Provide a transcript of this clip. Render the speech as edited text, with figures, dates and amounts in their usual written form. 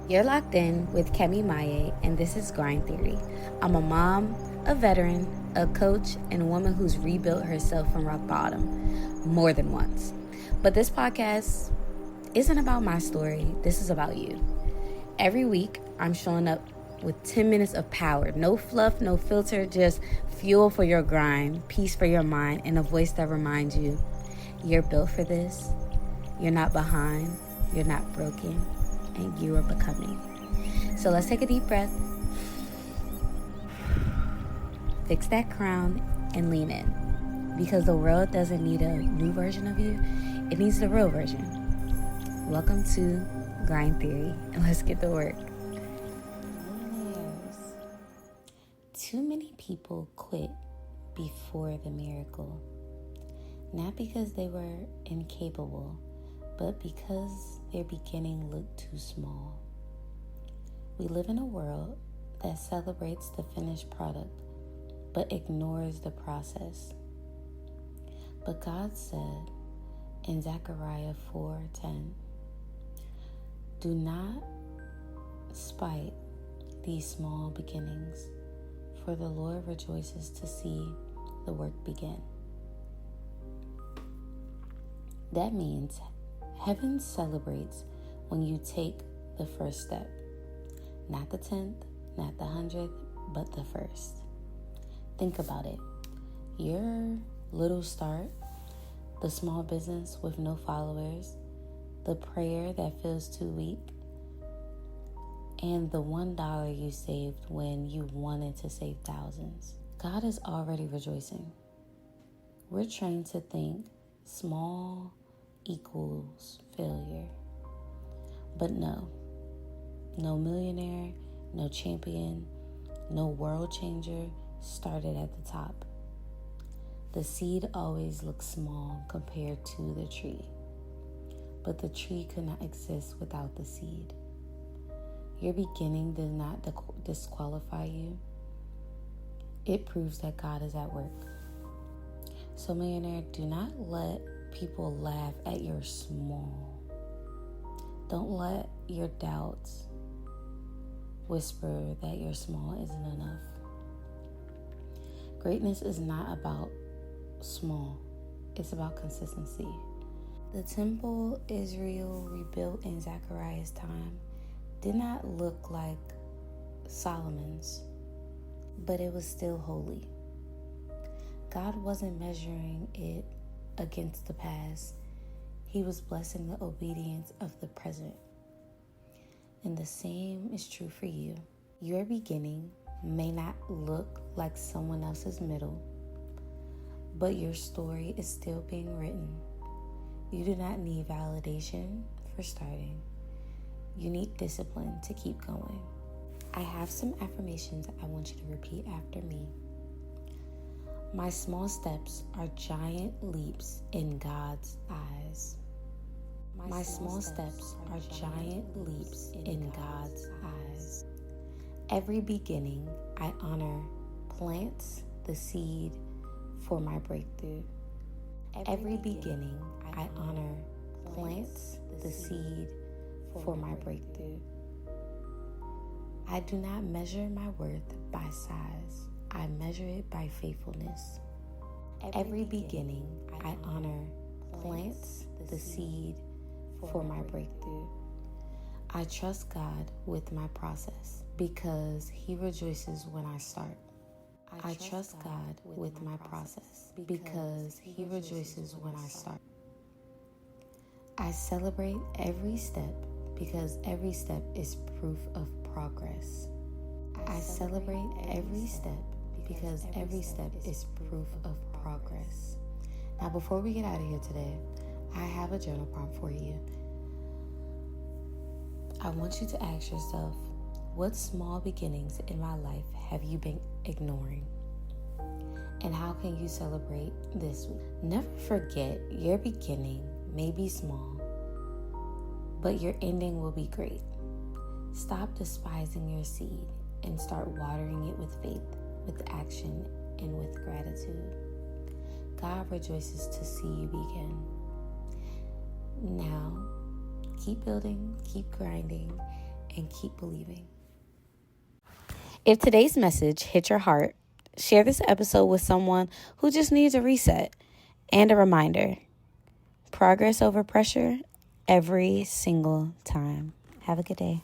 You're locked in with Kemi Maye, and this is Grind Theory. I'm a mom, a veteran, a coach, and a woman who's rebuilt herself from rock bottom more than once. But this podcast isn't about my story. This is about you. Every week, I'm showing up with 10 minutes of power. No fluff, no filter, just fuel for your grind, peace for your mind, and a voice that reminds you you're built for this. You're not behind. You're not broken. And you are becoming. So let's take a deep breath. Fix that crown and lean in. Because the world doesn't need a new version of you. It needs the real version. Welcome to Grind Theory. And let's get to work. Too many people quit before the miracle. Not because they were incapable, but because their beginning looked too small. We live in a world that celebrates the finished product, but ignores the process. But God said in Zechariah 4:10, "Do not spite these small beginnings, for the Lord rejoices to see the work begin." That means heaven celebrates when you take the first step. Not the 10th, not the 100th, but the first. Think about it. Your little start, the small business with no followers, the prayer that feels too weak, and the $1 you saved when you wanted to save thousands. God is already rejoicing. We're trained to think small equals failure. But no millionaire, no champion, no world changer started at the top. The seed always looks small compared to the tree, but the tree could not exist without the seed. Your beginning does not disqualify you. It proves that God is at work. So millionaire, do not let people laugh at your small. Don't let your doubts whisper that your small isn't enough. Greatness is not about small. It's about consistency. The temple Israel rebuilt in Zechariah's time did not look like Solomon's, but it was still holy. God wasn't measuring it against the past. He was blessing the obedience of the present. And the same is true for you. Your beginning may not look like someone else's middle, but your story is still being written. You do not need validation for starting. You need discipline to keep going. I have some affirmations I want you to repeat after me. My small steps are giant leaps in God's eyes. My small steps are giant leaps in God's eyes. Every beginning, I honor plants the seed for my breakthrough. Every beginning, I honor plants the seed for my breakthrough. I do not measure my worth by size. I measure it by faithfulness. Every beginning, I honor plants the seed for my breakthrough. I trust God with my process because He rejoices when I start. I trust God with my process because He rejoices when I start. I celebrate every step because every step is proof of progress. I celebrate every step because every step is proof of progress. Now, before we get out of here today, I have a journal prompt for you. I want you to ask yourself, what small beginnings in my life have you been ignoring? And how can you celebrate this week? Never forget, your beginning may be small, but your ending will be great. Stop despising your seed and start watering it with faith, with action, and with gratitude. God rejoices to see you begin. Now, keep building, keep grinding, and keep believing. If today's message hit your heart, share this episode with someone who just needs a reset and a reminder. Progress over pressure every single time. Have a good day.